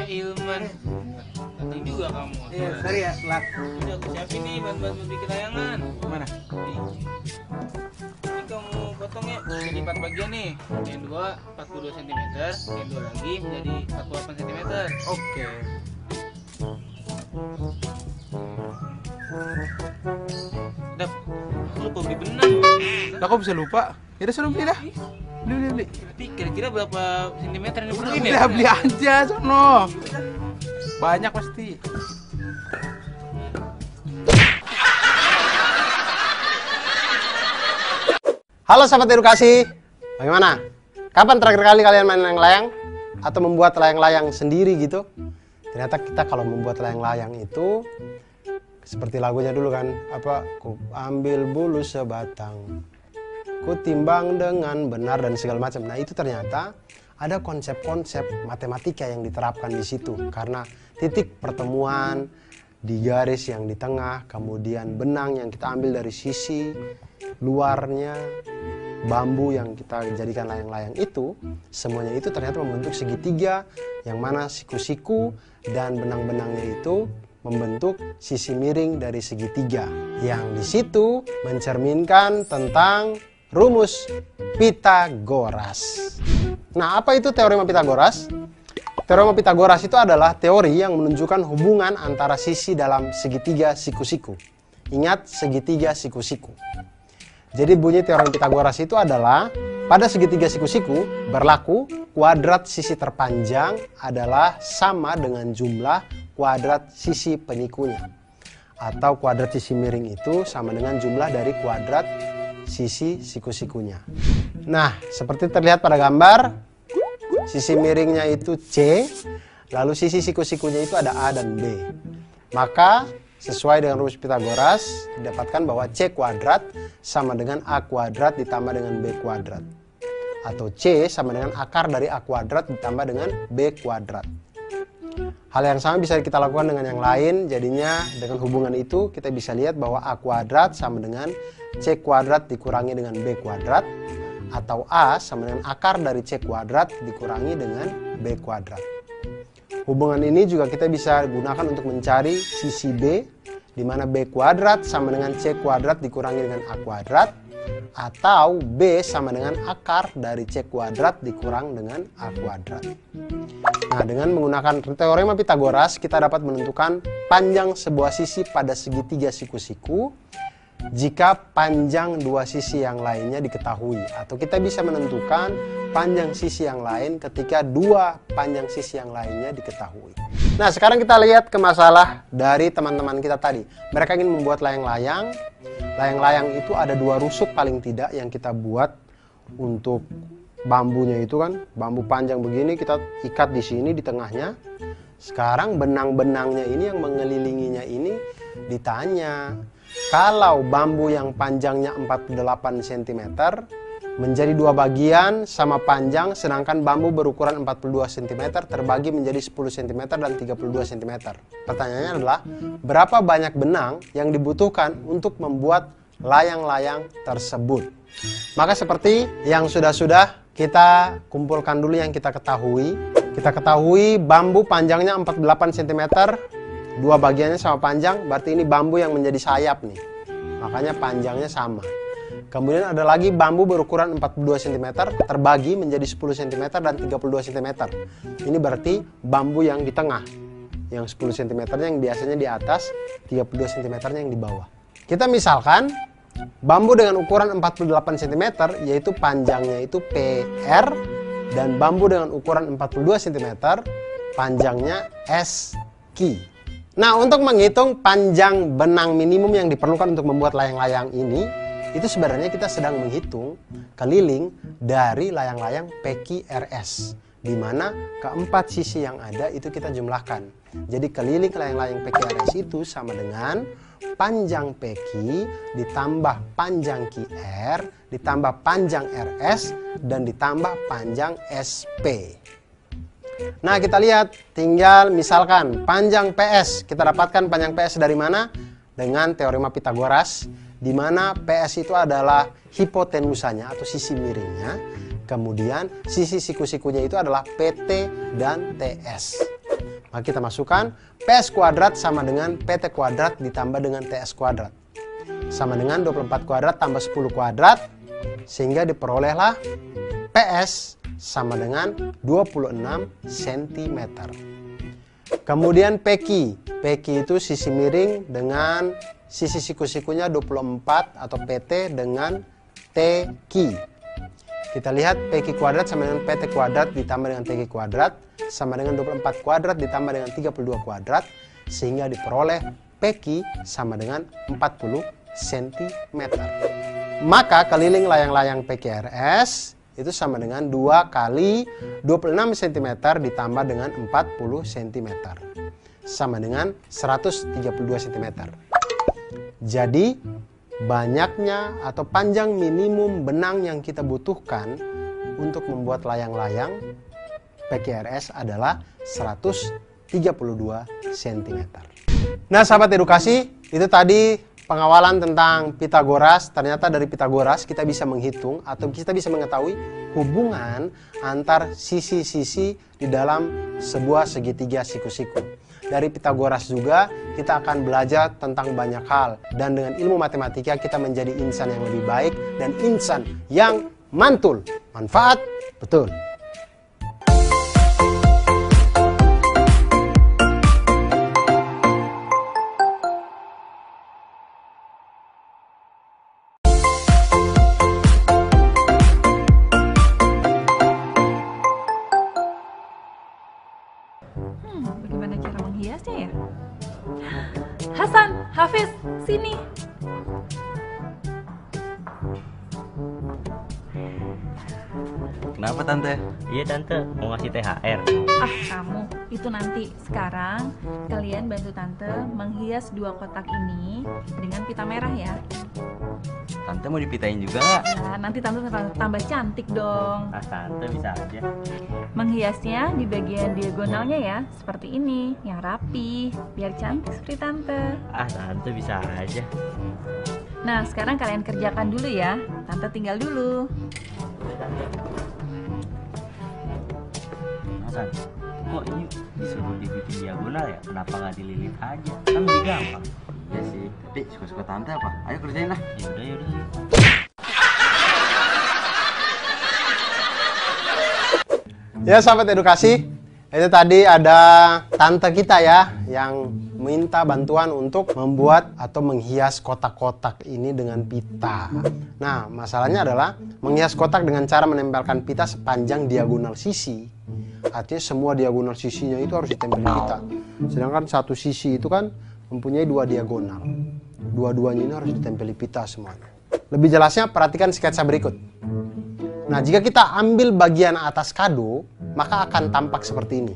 Ilman, penting juga kamu. Iya, sorry ya, telat. Udah aku siapin nih bahan-bahan bikin layangan. Mana? Nih. Ini kamu potongnya jadi 4 bagian nih. Yang dua 42 cm, yang dua lagi menjadi 48 cm. Oke. Dap, aku lupa beli benang. Lah kok bisa lupa? Ya udah suruh beli dah. Beli. Tapi kira-kira berapa sentimeter yang Udah, dibutuhin ya? beli aja sono. Banyak pasti. Halo sahabat edukasi, bagaimana? Kapan terakhir kali kalian main layang-layang? Atau membuat layang-layang sendiri gitu? Ternyata kita kalau membuat layang-layang itu seperti lagunya dulu kan, apa? Ku ambil bulu sebatang, ku timbang dengan benar dan segala macam. Nah itu ternyata ada konsep-konsep matematika yang diterapkan di situ karena titik pertemuan di garis yang di tengah, kemudian benang yang kita ambil dari sisi luarnya, bambu yang kita jadikan layang-layang itu, semuanya itu ternyata membentuk segitiga yang mana siku-siku dan benang-benangnya itu membentuk sisi miring dari segitiga yang di situ mencerminkan tentang rumus Pitagoras. Nah, apa itu teorema Pitagoras? Teorema Pitagoras itu adalah teori yang menunjukkan hubungan antara sisi dalam segitiga siku-siku. Ingat, segitiga siku-siku. Jadi bunyi teorema Pitagoras itu adalah pada segitiga siku-siku berlaku kuadrat sisi terpanjang adalah sama dengan jumlah kuadrat sisi penyikunya. Atau kuadrat sisi miring itu sama dengan jumlah dari kuadrat sisi siku-sikunya. Nah, seperti terlihat pada gambar, sisi miringnya itu C, lalu sisi siku-sikunya itu ada A dan B. Maka sesuai dengan rumus Pitagoras, didapatkan bahwa C kuadrat sama dengan A kuadrat ditambah dengan B kuadrat. Atau C sama dengan akar dari A kuadrat ditambah dengan B kuadrat. Hal yang sama bisa kita lakukan dengan yang lain, jadinya dengan hubungan itu kita bisa lihat bahwa A kuadrat sama dengan C kuadrat dikurangi dengan B kuadrat. Atau A sama dengan akar dari C kuadrat dikurangi dengan B kuadrat. Hubungan ini juga kita bisa gunakan untuk mencari sisi B, di mana B kuadrat sama dengan C kuadrat dikurangi dengan A kuadrat, atau B sama dengan akar dari C kuadrat dikurang dengan A kuadrat. Nah, dengan menggunakan teorema Pitagoras, kita dapat menentukan panjang sebuah sisi pada segitiga siku-siku jika panjang dua sisi yang lainnya diketahui, atau kita bisa menentukan panjang sisi yang lain ketika dua panjang sisi yang lainnya diketahui. Nah, sekarang kita lihat ke masalah dari teman-teman kita tadi. Mereka ingin membuat layang-layang. Layang-layang itu ada dua rusuk paling tidak yang kita buat untuk bambunya itu kan. Bambu panjang begini kita ikat di sini di tengahnya. Sekarang benang-benangnya ini yang mengelilinginya ini ditanya, kalau bambu yang panjangnya 48 cm menjadi dua bagian sama panjang, sedangkan bambu berukuran 42 cm terbagi menjadi 10 cm dan 32 cm. Pertanyaannya adalah, berapa banyak benang yang dibutuhkan untuk membuat layang-layang tersebut? Maka seperti yang sudah-sudah, kita kumpulkan dulu yang kita ketahui. Kita ketahui bambu panjangnya 48 cm, dua bagiannya sama panjang, berarti ini bambu yang menjadi sayap nih. Makanya panjangnya sama. Kemudian ada lagi bambu berukuran 42 cm terbagi menjadi 10 cm dan 32 cm. Ini berarti bambu yang di tengah. Yang 10 cm yang biasanya di atas, 32 cm yang di bawah. Kita misalkan bambu dengan ukuran 48 cm yaitu panjangnya itu PR, dan bambu dengan ukuran 42 cm panjangnya SQ. Nah, untuk menghitung panjang benang minimum yang diperlukan untuk membuat layang-layang ini, itu sebenarnya kita sedang menghitung keliling dari layang-layang PQRS, di mana keempat sisi yang ada itu kita jumlahkan. Jadi keliling layang-layang PQRS itu sama dengan panjang PQ ditambah panjang QR ditambah panjang RS dan ditambah panjang SP. Nah, kita lihat, tinggal misalkan panjang PS. Kita dapatkan panjang PS dari mana? Dengan teorema Pitagoras, di mana PS itu adalah hipotenusanya atau sisi miringnya. Kemudian sisi siku-sikunya itu adalah PT dan TS. Maka kita masukkan PS kuadrat sama dengan PT kuadrat ditambah dengan TS kuadrat. Sama dengan 24 kuadrat tambah 10 kuadrat. Sehingga diperolehlah PS sama dengan 26 cm. Kemudian PQ. PQ itu sisi miring dengan sisi siku-sikunya 24 atau PT dengan TQ. Kita lihat PQ kuadrat sama dengan PT kuadrat ditambah dengan TQ kuadrat sama dengan 24 kuadrat ditambah dengan 32 kuadrat. Sehingga diperoleh PQ sama dengan 40 cm. Maka keliling layang-layang PQRS itu sama dengan 2 kali 26 cm ditambah dengan 40 cm. Sama dengan 132 cm. Jadi banyaknya atau panjang minimum benang yang kita butuhkan untuk membuat layang-layang PQRS adalah 132 cm. Nah, sahabat edukasi, itu tadi pengawalan tentang Pitagoras. Ternyata dari Pitagoras kita bisa menghitung atau kita bisa mengetahui hubungan antar sisi-sisi di dalam sebuah segitiga siku-siku. Dari Pitagoras juga kita akan belajar tentang banyak hal. Dan dengan ilmu matematika kita menjadi insan yang lebih baik dan insan yang mantul. Manfaat betul. Bagaimana cara menghiasnya ya? Hasan, Hafiz, sini. Kenapa Tante? Iya Tante, mau ngasih THR. Ah, kamu. Itu nanti. Sekarang kalian bantu Tante menghias 2 kotak ini dengan pita merah ya. Tante mau dipitain juga nggak? Nah, nanti Tante tambah cantik dong. Ah Tante bisa aja. Menghiasnya di bagian diagonalnya ya, seperti ini, yang rapi, biar cantik seperti Tante. Ah Tante bisa aja. Nah, sekarang kalian kerjakan dulu ya. Tante tinggal dulu. Hasan, kok ini disuruh dibikin diagonal ya? Kenapa nggak dililit aja? Kan lebih gampang. Ya sih, tapi suka-suka Tante apa? Ayo kerjain lah. Yaudah, yaudah. Ya sahabat edukasi, itu tadi ada tante kita ya yang minta bantuan untuk membuat atau menghias kotak-kotak ini dengan pita. Nah, masalahnya adalah menghias kotak dengan cara menempelkan pita sepanjang diagonal sisi. Artinya semua diagonal sisinya itu harus ditempel pita. Sedangkan satu sisi itu kan mempunyai 2 diagonal. Dua-duanya ini harus ditempeli pita semuanya. Lebih jelasnya perhatikan sketsa berikut. Nah, jika kita ambil bagian atas kado, maka akan tampak seperti ini.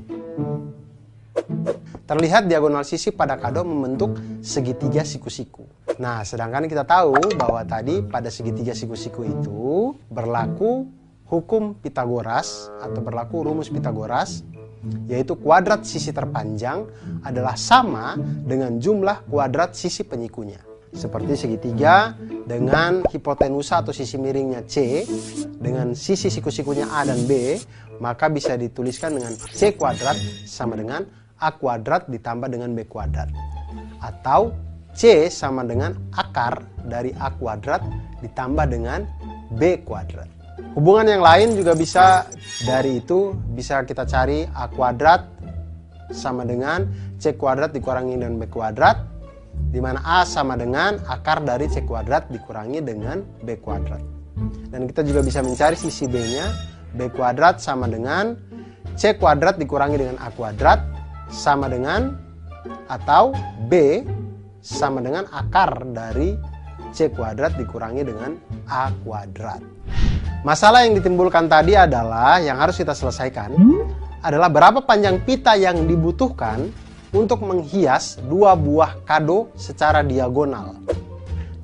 Terlihat diagonal sisi pada kado membentuk segitiga siku-siku. Nah, sedangkan kita tahu bahwa tadi pada segitiga siku-siku itu berlaku hukum Pitagoras atau berlaku rumus Pitagoras, yaitu kuadrat sisi terpanjang adalah sama dengan jumlah kuadrat sisi penyikunya. Seperti segitiga dengan hipotenusa atau sisi miringnya C dengan sisi siku-sikunya A dan B, maka bisa dituliskan dengan C kuadrat sama dengan A kuadrat ditambah dengan B kuadrat. Atau C sama dengan akar dari A kuadrat ditambah dengan B kuadrat. Hubungan yang lain juga bisa dari itu, bisa kita cari A kuadrat sama dengan C kuadrat dikurangi dengan B kuadrat, di mana A sama dengan akar dari C kuadrat dikurangi dengan B kuadrat. Dan kita juga bisa mencari sisi B-nya, B kuadrat sama dengan C kuadrat dikurangi dengan A kuadrat sama dengan atau B sama dengan akar dari C kuadrat dikurangi dengan A kuadrat. Masalah yang ditimbulkan tadi adalah yang harus kita selesaikan adalah berapa panjang pita yang dibutuhkan untuk menghias dua buah kado secara diagonal.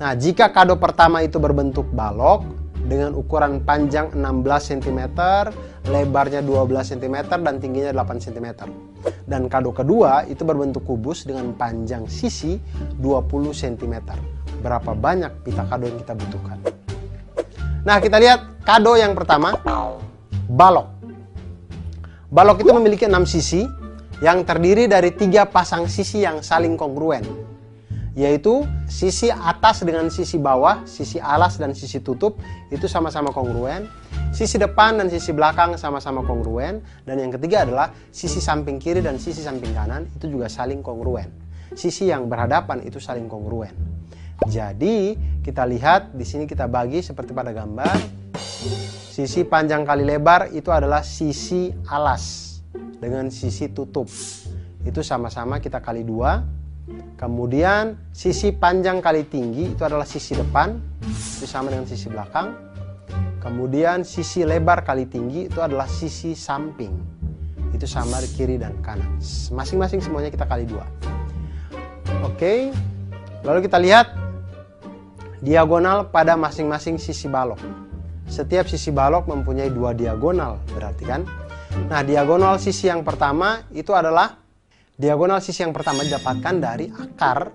Nah, jika kado pertama itu berbentuk balok dengan ukuran panjang 16 cm, lebarnya 12 cm, dan tingginya 8 cm. Dan kado kedua itu berbentuk kubus dengan panjang sisi 20 cm. Berapa banyak pita kado yang kita butuhkan? Nah, kita lihat kado yang pertama, balok. Balok itu memiliki 6 sisi yang terdiri dari 3 pasang sisi yang saling kongruen, yaitu sisi atas dengan sisi bawah, sisi alas dan sisi tutup itu sama-sama kongruen, sisi depan dan sisi belakang sama-sama kongruen, dan yang ketiga adalah sisi samping kiri dan sisi samping kanan itu juga saling kongruen. Sisi yang berhadapan itu saling kongruen. Jadi kita lihat di sini, kita bagi seperti pada gambar. Sisi panjang kali lebar itu adalah sisi alas dengan sisi tutup. Itu sama-sama kita kali 2. Kemudian sisi panjang kali tinggi itu adalah sisi depan, itu sama dengan sisi belakang. Kemudian sisi lebar kali tinggi itu adalah sisi samping, itu sama di kiri dan kanan. Masing-masing semuanya kita kali 2. Oke, lalu kita lihat diagonal pada masing-masing sisi balok. Setiap sisi balok mempunyai 2 diagonal, berarti kan? Nah, diagonal sisi yang pertama itu adalah diagonal sisi yang pertama didapatkan dari akar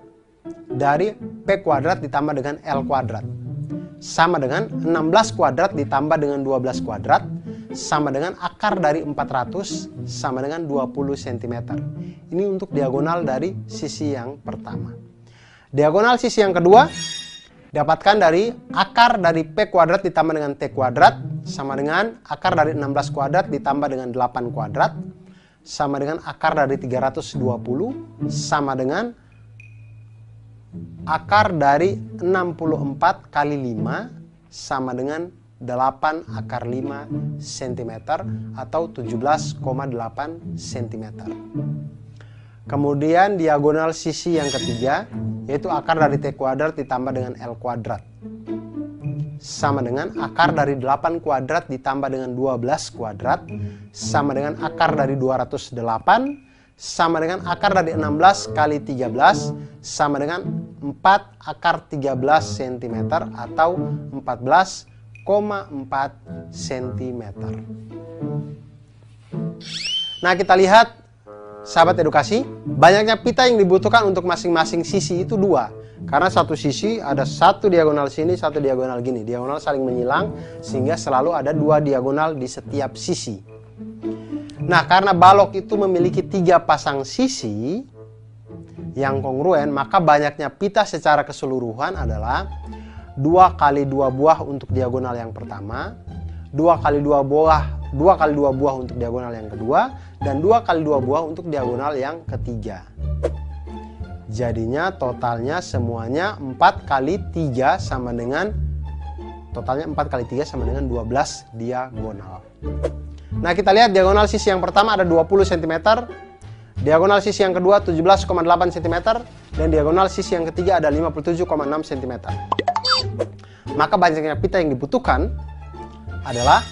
dari P kuadrat ditambah dengan L kuadrat. Sama dengan 16 kuadrat ditambah dengan 12 kuadrat, sama dengan akar dari 400 sama dengan 20 cm. Ini untuk diagonal dari sisi yang pertama. Diagonal sisi yang kedua dapatkan dari akar dari P kuadrat ditambah dengan T kuadrat sama dengan akar dari 16 kuadrat ditambah dengan 8 kuadrat sama dengan akar dari 320 sama dengan akar dari 64 kali 5 sama dengan 8 akar 5 cm atau 17,8 cm. Kemudian diagonal sisi yang ketiga yaitu akar dari T kuadrat ditambah dengan L kuadrat sama dengan akar dari 8 kuadrat ditambah dengan 12 kuadrat sama dengan akar dari 208 sama dengan akar dari 16 kali 13 sama dengan 4 akar 13 cm atau 14,4 cm. Nah, kita lihat sahabat edukasi, banyaknya pita yang dibutuhkan untuk masing-masing sisi itu 2. Karena satu sisi ada satu diagonal sini, satu diagonal gini. Diagonal saling menyilang sehingga selalu ada 2 diagonal di setiap sisi. Nah, karena balok itu memiliki 3 pasang sisi yang kongruen, maka banyaknya pita secara keseluruhan adalah 2 kali 2 buah untuk diagonal yang pertama, 2 kali 2 buah untuk diagonal yang kedua, dan 2 kali 2 buah untuk diagonal yang ketiga. Jadinya totalnya semuanya 4 kali 3 sama dengan totalnya 4 kali 3 sama dengan 12 diagonal. Nah, kita lihat diagonal sisi yang pertama ada 20 cm, diagonal sisi yang kedua 17,8 cm, dan diagonal sisi yang ketiga ada 57,6 cm. Maka banyaknya pita yang dibutuhkan adalah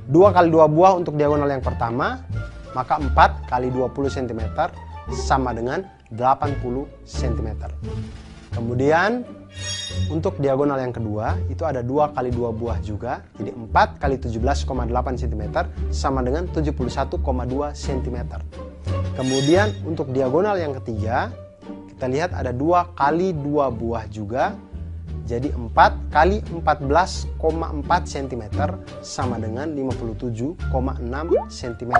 2 kali 2 buah untuk diagonal yang pertama, maka 4 kali 20 cm sama dengan 80 cm. Kemudian untuk diagonal yang kedua itu ada 2 kali 2 buah juga, jadi 4 kali 17,8 cm sama dengan 71,2 cm. Kemudian untuk diagonal yang ketiga kita lihat ada 2 kali 2 buah juga, jadi 4 kali 14,4 cm sama dengan 57,6 cm.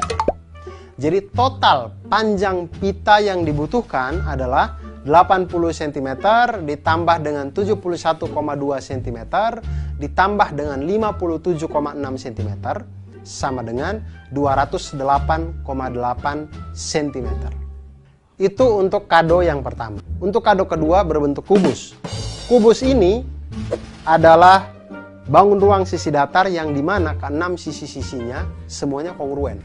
Jadi total panjang pita yang dibutuhkan adalah 80 cm ditambah dengan 71,2 cm ditambah dengan 57,6 cm sama dengan 208,8 cm. Itu untuk kado yang pertama. Untuk kado kedua berbentuk kubus. Kubus ini adalah bangun ruang sisi datar yang dimana ke-6 sisi-sisinya semuanya kongruen.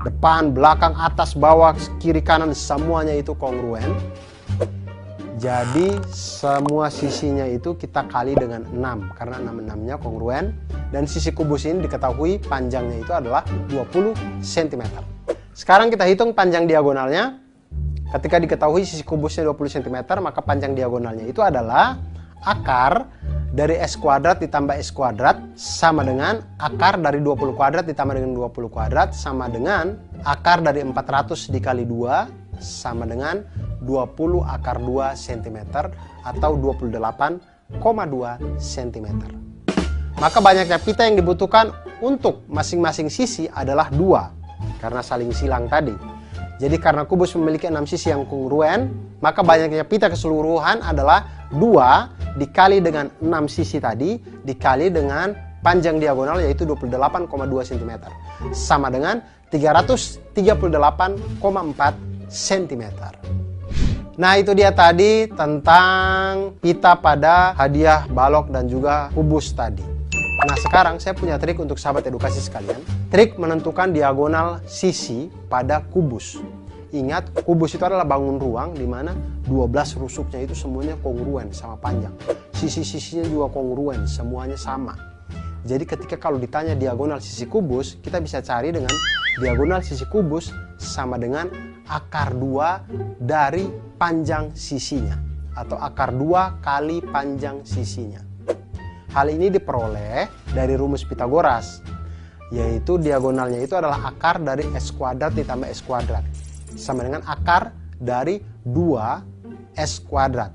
Depan, belakang, atas, bawah, kiri, kanan, semuanya itu kongruen. Jadi semua sisinya itu kita kali dengan 6 karena 6-6-nya kongruen. Dan sisi kubus ini diketahui panjangnya itu adalah 20 cm. Sekarang kita hitung panjang diagonalnya. Ketika diketahui sisi kubusnya 20 cm, maka panjang diagonalnya itu adalah akar dari S kuadrat ditambah S kuadrat sama dengan akar dari 20 kuadrat ditambah dengan 20 kuadrat sama dengan akar dari 400 dikali 2 sama dengan 20 akar 2 cm atau 28,2 cm. Maka banyaknya pita yang dibutuhkan untuk masing-masing sisi adalah 2 karena saling silang tadi. Jadi karena kubus memiliki 6 sisi yang kongruen, maka banyaknya pita keseluruhan adalah 2 dikali dengan 6 sisi tadi dikali dengan panjang diagonal yaitu 28,2 cm sama dengan 338,4 cm. Nah, itu dia tadi tentang pita pada hadiah balok dan juga kubus tadi. Nah, sekarang saya punya trik untuk sahabat edukasi sekalian. Trik menentukan diagonal sisi pada kubus. Ingat, kubus itu adalah bangun ruang di mana 12 rusuknya itu semuanya kongruen sama panjang. Sisi-sisinya juga kongruen, semuanya sama. Jadi ketika kalau ditanya diagonal sisi kubus, kita bisa cari dengan diagonal sisi kubus sama dengan akar 2 dari panjang sisinya. Atau akar 2 kali panjang sisinya. Hal ini diperoleh dari rumus Pitagoras. Yaitu diagonalnya itu adalah akar dari S kuadrat ditambah S kuadrat. Sama dengan akar dari 2 S kuadrat.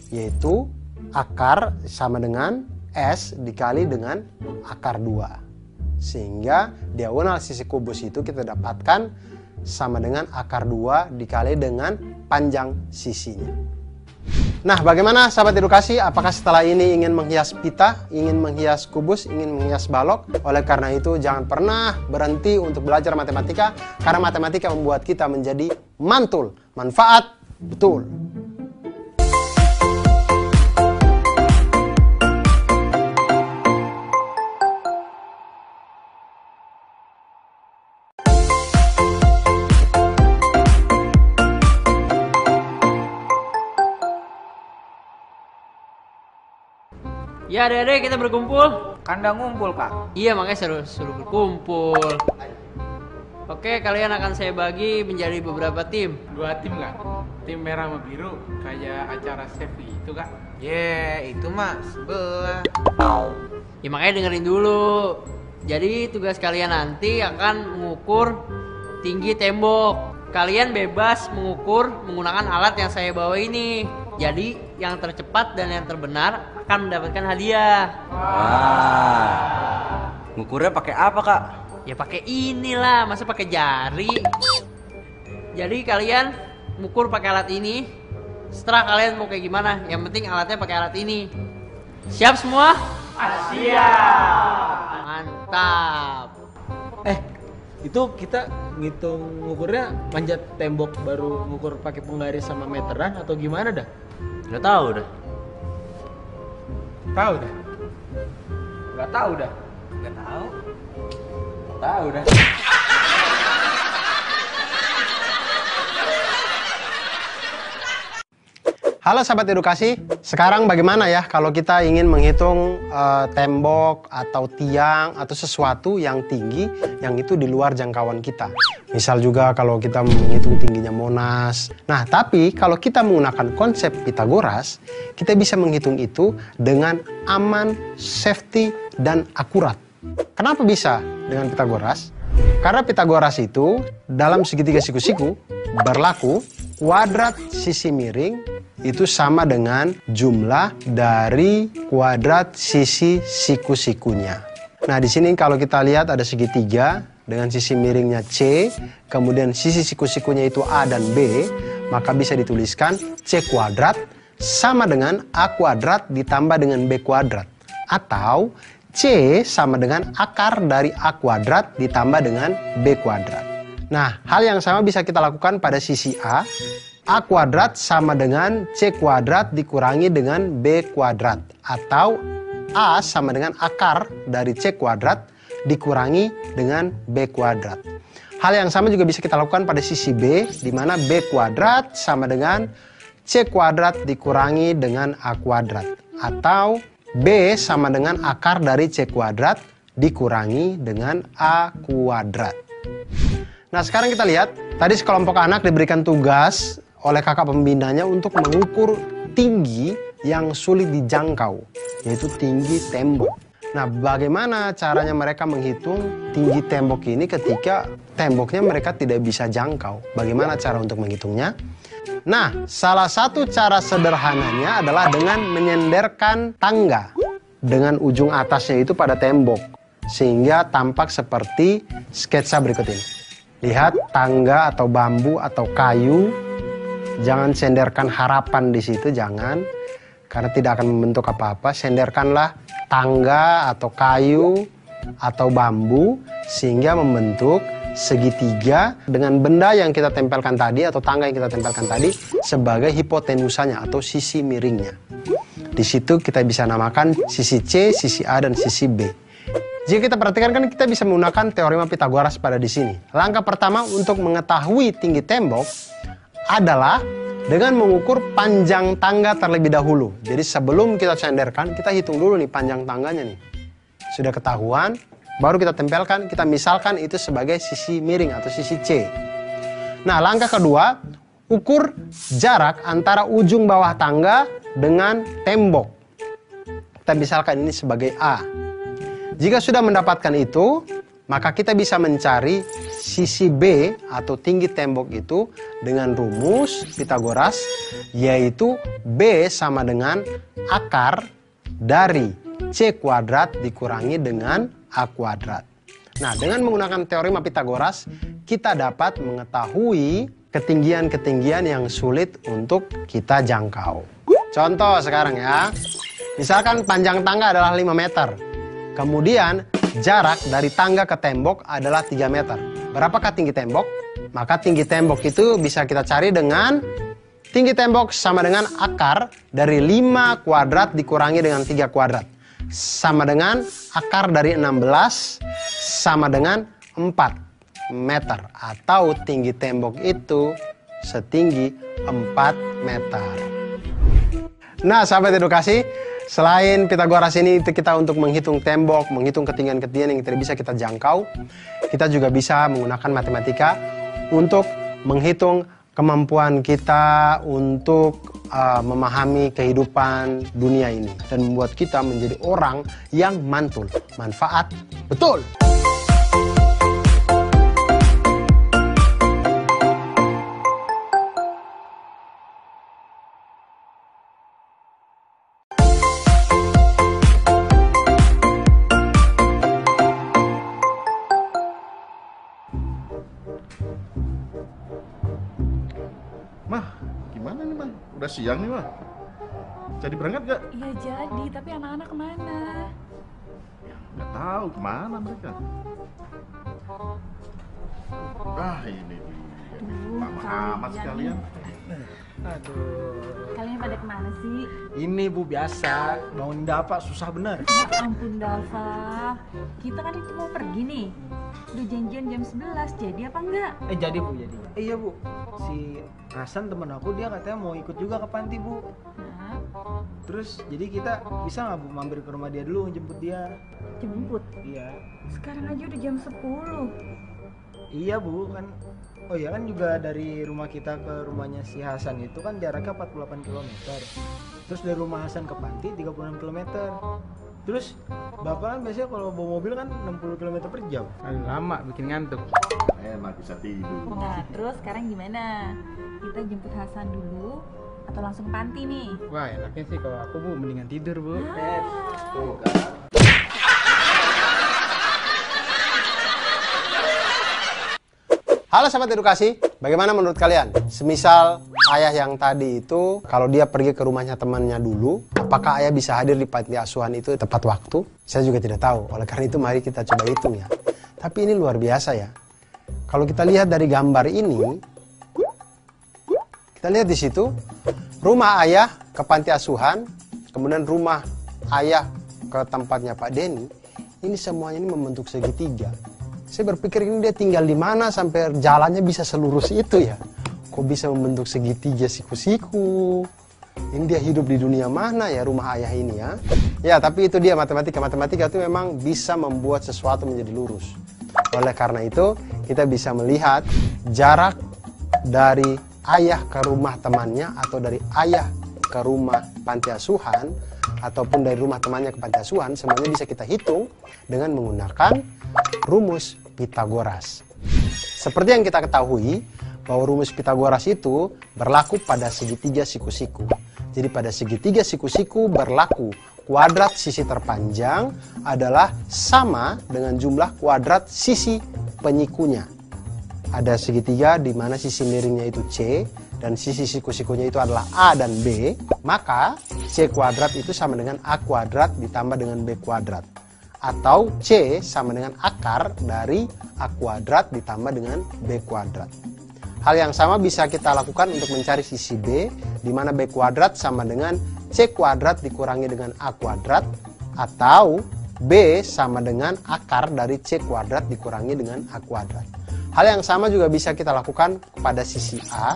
Yaitu akar sama dengan S dikali dengan akar 2. Sehingga diagonal sisi kubus itu kita dapatkan sama dengan akar 2 dikali dengan panjang sisinya. Nah, bagaimana sahabat edukasi? Apakah setelah ini ingin menghias pita, ingin menghias kubus, ingin menghias balok? Oleh karena itu, jangan pernah berhenti untuk belajar matematika, karena matematika membuat kita menjadi mantul, manfaat betul. Ya adik-adik kita berkumpul. Kandang ngumpul, Kak. Iya makanya suruh berkumpul. Oke, kalian akan saya bagi menjadi beberapa tim. 2 tim Kak. Tim merah sama biru kayak acara safety itu Kak. Itu mah sebelah. Ya makanya dengerin dulu. Jadi tugas kalian nanti akan mengukur tinggi tembok. Kalian bebas mengukur menggunakan alat yang saya bawa ini. Jadi yang tercepat dan yang terbenar akan mendapatkan hadiah. Wah. Ngukurnya pakai apa, Kak? Ya pakai inilah, masa pakai jari. Jadi kalian mengukur pakai alat ini. Setelah kalian mau kayak gimana, yang penting alatnya pakai alat ini. Siap semua? Siap. Mantap. Itu kita ngitung ngukurnya manjat tembok baru ngukur pakai penggaris sama meteran atau gimana dah? Nggak tahu dah. Tahu dah. Nggak tahu dah. Nggak tahu. Tahu dah. Halo sahabat edukasi, sekarang bagaimana ya kalau kita ingin menghitung tembok atau tiang atau sesuatu yang tinggi yang itu di luar jangkauan kita. Misal juga kalau kita menghitung tingginya Monas. Nah, tapi kalau kita menggunakan konsep Pitagoras, kita bisa menghitung itu dengan aman, safety, dan akurat. Kenapa bisa dengan Pitagoras? Karena Pitagoras itu dalam segitiga siku-siku berlaku kuadrat sisi miring itu sama dengan jumlah dari kuadrat sisi siku-sikunya. Nah, di sini kalau kita lihat ada segitiga dengan sisi miringnya C, kemudian sisi siku-sikunya itu A dan B, maka bisa dituliskan C kuadrat sama dengan A kuadrat ditambah dengan B kuadrat. Atau C sama dengan akar dari A kuadrat ditambah dengan B kuadrat. Nah, hal yang sama bisa kita lakukan pada sisi A. A kuadrat sama dengan C kuadrat dikurangi dengan B kuadrat. Atau A sama dengan akar dari C kuadrat dikurangi dengan B kuadrat. Hal yang sama juga bisa kita lakukan pada sisi B, di mana B kuadrat sama dengan C kuadrat dikurangi dengan A kuadrat. Atau B sama dengan akar dari C kuadrat dikurangi dengan A kuadrat. Nah, sekarang kita lihat, tadi sekelompok anak diberikan tugas oleh kakak pembinanya untuk mengukur tinggi yang sulit dijangkau, yaitu tinggi tembok. Nah, bagaimana caranya mereka menghitung tinggi tembok ini ketika temboknya mereka tidak bisa jangkau? Bagaimana cara untuk menghitungnya? Nah, salah satu cara sederhananya adalah dengan menyenderkan tangga dengan ujung atasnya itu pada tembok, sehingga tampak seperti sketsa berikut ini. Lihat, tangga atau bambu atau kayu, jangan senderkan harapan di situ, jangan, karena tidak akan membentuk apa-apa. Senderkanlah tangga atau kayu atau bambu sehingga membentuk segitiga dengan benda yang kita tempelkan tadi atau tangga yang kita tempelkan tadi sebagai hipotenusanya atau sisi miringnya. Di situ kita bisa namakan sisi C, sisi A, dan sisi B. Jika kita perhatikan kan kita bisa menggunakan teorema Pitagoras pada di sini. Langkah pertama untuk mengetahui tinggi tembok adalah dengan mengukur panjang tangga terlebih dahulu. Jadi sebelum kita senderkan, kita hitung dulu nih panjang tangganya nih. Sudah ketahuan, baru kita tempelkan, kita misalkan itu sebagai sisi miring atau sisi C. Nah, langkah kedua, ukur jarak antara ujung bawah tangga dengan tembok. Kita misalkan ini sebagai A. Jika sudah mendapatkan itu, maka kita bisa mencari sisi B atau tinggi tembok itu dengan rumus Pitagoras, yaitu B sama dengan akar dari C kuadrat dikurangi dengan A kuadrat. Nah, dengan menggunakan teorema Pitagoras, kita dapat mengetahui ketinggian-ketinggian yang sulit untuk kita jangkau. Contoh sekarang ya, misalkan panjang tangga adalah 5 meter. Kemudian jarak dari tangga ke tembok adalah 3 meter. Berapakah tinggi tembok? Maka tinggi tembok itu bisa kita cari dengan tinggi tembok sama dengan akar dari 5 kuadrat dikurangi dengan 3 kuadrat. Sama dengan akar dari 16 sama dengan 4 meter. Atau tinggi tembok itu setinggi 4 meter. Nah, sahabat edukasi, selain Pitagoras ini kita untuk menghitung tembok, menghitung ketinggian-ketinggian yang tidak bisa kita jangkau, kita juga bisa menggunakan matematika untuk menghitung kemampuan kita untuk memahami kehidupan dunia ini dan membuat kita menjadi orang yang mantul, manfaat, betul. Mah, gimana nih, Mah? Udah siang nih, Mah. Jadi berangkat gak? Iya jadi, tapi anak-anak kemana? Gak tahu kemana mereka. Ah, ini dia. Lama amat sekalian. Aduh. Kalian pada kemana sih? Ini Bu biasa, bangun Dava susah bener. Ya ampun Dava, kita kan itu mau pergi nih. Udah janjian jam 11, jadi apa enggak? Jadi Bu, jadi. Iya Bu, si Hasan temen aku dia katanya mau ikut juga ke panti Bu. Nah, Terus jadi kita bisa nggak Bu mampir ke rumah dia dulu jemput dia? jemput. Iya. Sekarang aja udah jam 10. Iya Bu kan. Oh iya kan juga dari rumah kita ke rumahnya si Hasan itu kan jaraknya 48 km. Terus dari rumah Hasan ke panti 36 km. Terus Bapak kan biasanya kalau bawa mobil kan 60 km per jam. Aduh, lama bikin ngantuk. Enak bisa tidur. Nah, terus sekarang gimana? Kita jemput Hasan dulu atau langsung panti nih? Wah, enaknya sih kalau aku Bu mendingan tidur Bu. Halo sahabat edukasi, bagaimana menurut kalian? Semisal ayah yang tadi itu, kalau dia pergi ke rumahnya temannya dulu, apakah ayah bisa hadir di panti asuhan itu tepat waktu? Saya juga tidak tahu, oleh karena itu mari kita coba hitung ya. Tapi ini luar biasa ya. Kalau kita lihat dari gambar ini, kita lihat di situ, rumah ayah ke panti asuhan, kemudian rumah ayah ke tempatnya Pak Denny, ini semuanya ini membentuk segitiga. Saya berpikir ini dia tinggal di mana sampai jalannya bisa selurus itu ya. Kok bisa membentuk segitiga siku-siku? Ini dia hidup di dunia mana ya rumah ayah ini ya? Ya, tapi itu dia matematika. Matematika itu memang bisa membuat sesuatu menjadi lurus. Oleh karena itu, kita bisa melihat jarak dari ayah ke rumah temannya atau dari ayah ke rumah panti asuhan ataupun dari rumah temannya ke panti asuhan, semuanya bisa kita hitung dengan menggunakan rumus Pitagoras. Seperti yang kita ketahui bahwa rumus Pitagoras itu berlaku pada segitiga siku-siku. Jadi pada segitiga siku-siku berlaku kuadrat sisi terpanjang adalah sama dengan jumlah kuadrat sisi penyikunya. Ada segitiga di mana sisi miringnya itu C dan sisi siku-sikunya itu adalah A dan B, maka C kuadrat itu sama dengan A kuadrat ditambah dengan B kuadrat. Atau C sama dengan akar dari A kuadrat ditambah dengan B kuadrat. Hal yang sama bisa kita lakukan untuk mencari sisi B, di mana B kuadrat sama dengan C kuadrat dikurangi dengan A kuadrat, atau B sama dengan akar dari C kuadrat dikurangi dengan A kuadrat. Hal yang sama juga bisa kita lakukan pada sisi A,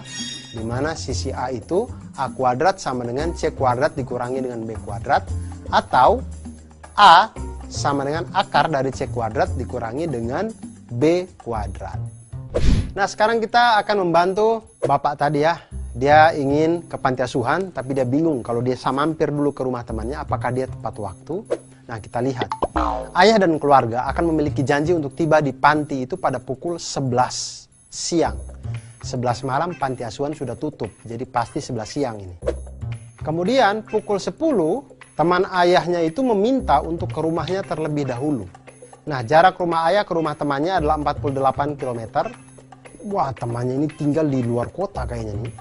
di mana sisi A itu A kuadrat sama dengan C kuadrat dikurangi dengan B kuadrat, atau A sama dengan akar dari C kuadrat dikurangi dengan B kuadrat. Nah, sekarang kita akan membantu bapak tadi ya. Dia ingin ke panti asuhan, tapi dia bingung kalau dia mampir dulu ke rumah temannya, apakah dia tepat waktu? Nah, kita lihat. Ayah dan keluarga akan memiliki janji untuk tiba di panti itu pada pukul 11 siang. 11 malam panti asuhan sudah tutup, jadi pasti 11 siang ini. Kemudian pukul 10, teman ayahnya itu meminta untuk ke rumahnya terlebih dahulu. Nah, jarak rumah ayah ke rumah temannya adalah 48 km. Wah, temannya ini tinggal di luar kota kayaknya nih.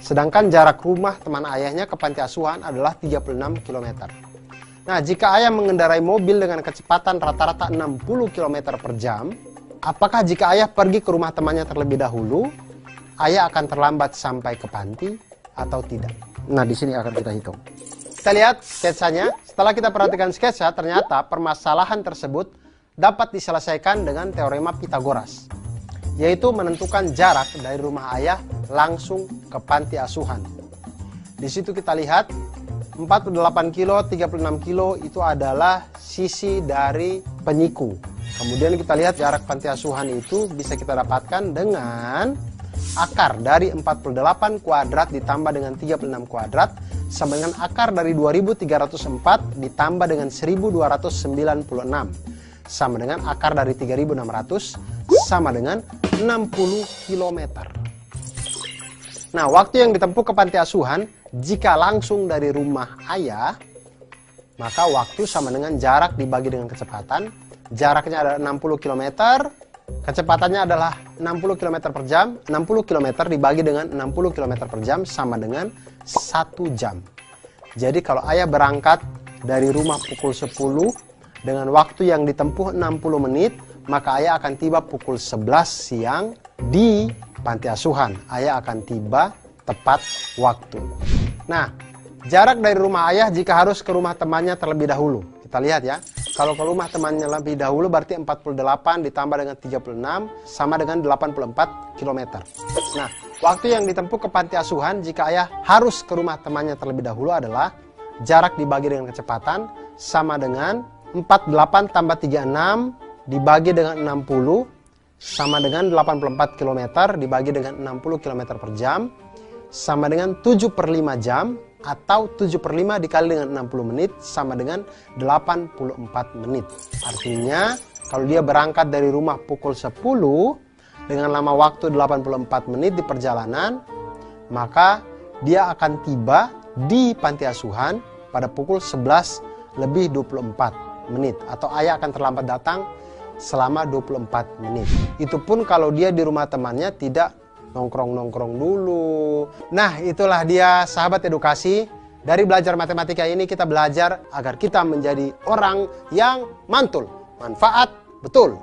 Sedangkan jarak rumah teman ayahnya ke panti asuhan adalah 36 km. Nah, jika ayah mengendarai mobil dengan kecepatan rata-rata 60 km per jam, apakah jika ayah pergi ke rumah temannya terlebih dahulu, ayah akan terlambat sampai ke panti atau tidak? Nah, di sini akan kita hitung. Kita lihat sketsanya. Setelah kita perhatikan sketsa, ternyata permasalahan tersebut dapat diselesaikan dengan teorema Pitagoras, yaitu menentukan jarak dari rumah ayah langsung ke panti asuhan. Di situ kita lihat 48 kilo, 36 kilo itu adalah sisi dari penyiku. Kemudian kita lihat jarak panti asuhan itu bisa kita dapatkan dengan akar dari 48 kuadrat ditambah dengan 36 kuadrat sama dengan akar dari 2304 ditambah dengan 1296 sama dengan akar dari 3600 sama dengan 60 km. Nah, waktu yang ditempuh ke panti asuhan jika langsung dari rumah ayah, maka waktu sama dengan jarak dibagi dengan kecepatan. Jaraknya adalah 60 km, kecepatannya adalah 60 km per jam. 60 km dibagi dengan 60 km per jam sama dengan 1 jam. Jadi kalau ayah berangkat dari rumah pukul 10 dengan waktu yang ditempuh 60 menit, maka ayah akan tiba pukul 11 siang di panti asuhan. Ayah akan tiba tepat waktu. Nah, jarak dari rumah ayah jika harus ke rumah temannya terlebih dahulu. Kita lihat ya. Kalau ke rumah temannya lebih dahulu berarti 48 ditambah dengan 36 sama dengan 84 km. Nah, waktu yang ditempuh ke panti asuhan jika ayah harus ke rumah temannya terlebih dahulu adalah jarak dibagi dengan kecepatan sama dengan 48 tambah 36 dibagi dengan 60 sama dengan 84 km dibagi dengan 60 km per jam sama dengan 7/5 jam, atau 7/5 dikali dengan 60 menit sama dengan 84 menit. Artinya kalau dia berangkat dari rumah pukul 10 dengan lama waktu 84 menit di perjalanan, maka dia akan tiba di panti asuhan pada pukul 11:24 menit, atau ayah akan terlambat datang selama 24 menit. Itu pun kalau dia di rumah temannya tidak nongkrong-nongkrong dulu. Nah, itulah dia sahabat edukasi. Dari belajar matematika ini kita belajar agar kita menjadi orang yang mantul, manfaat betul.